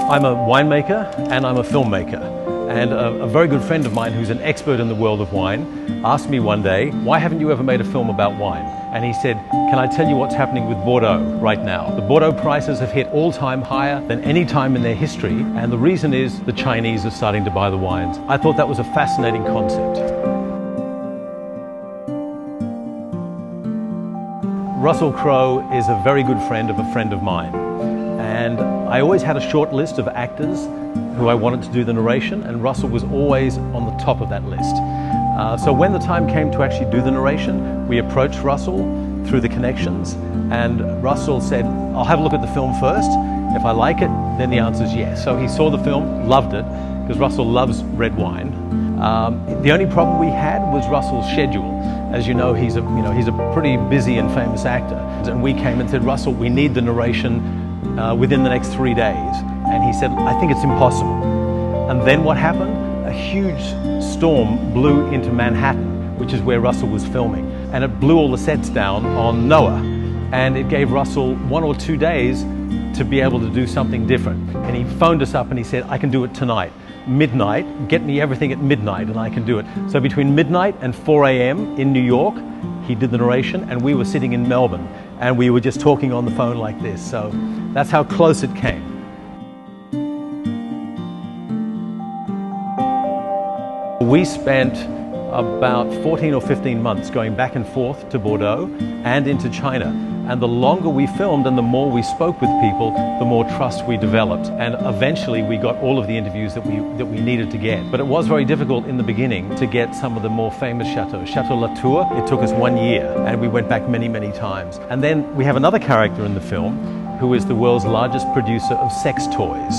I'm a winemaker and I'm a filmmaker. And a very good friend of mine who's an expert in the world of wine asked me one day, why haven't you ever made a film about wine? And he said, can I tell you what's happening with Bordeaux right now? The Bordeaux prices have hit all-time higher than any time in their history, and the reason is the Chinese are starting to buy the wines. I thought that was a fascinating concept. Russell Crowe is a very good friend of a friend of mine. And I always had a short list of actors who I wanted to do the narration, and Russell was always on the top of that list. So when the time came to actually do the narration, we approached Russell through the connections, and Russell said, I'll have a look at the film first. If I like it, then the answer is yes. So he saw the film, loved it, because Russell loves red wine. The only problem we had was Russell's schedule. As you know, he's a pretty busy and famous actor. And we came and said, Russell, we need the narration within the next 3 days. And he said, I think it's impossible. And then what happened? A huge storm blew into Manhattan, which is where Russell was filming. And it blew all the sets down on Noah. And it gave Russell 1 or 2 days to be able to do something different. And he phoned us up and he said, I can do it tonight. Midnight, get me everything at midnight and I can do it. So between midnight and 4 a.m. in New York, he did the narration, and we were sitting in Melbourne and we were just talking on the phone like this. So that's how close it came. We spent about 14 or 15 months going back and forth to Bordeaux and into China. And the longer we filmed and the more we spoke with people, the more trust we developed. And eventually we got all of the interviews that we needed to get. But it was very difficult in the beginning to get some of the more famous chateaux. Chateau Latour, it took us 1 year and we went back many, many times. And then we have another character in the film who is the world's largest producer of sex toys.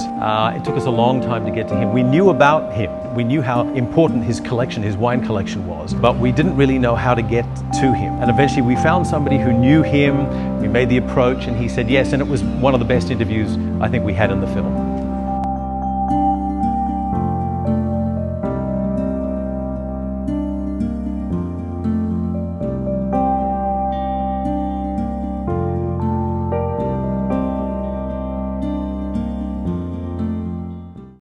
It took us a long time to get to him. We knew about him. We knew how important his collection, his wine collection was, but we didn't really know how to get to him. And eventually we found somebody who knew him. We made the approach and he said yes, and it was one of the best interviews I think we had in the film.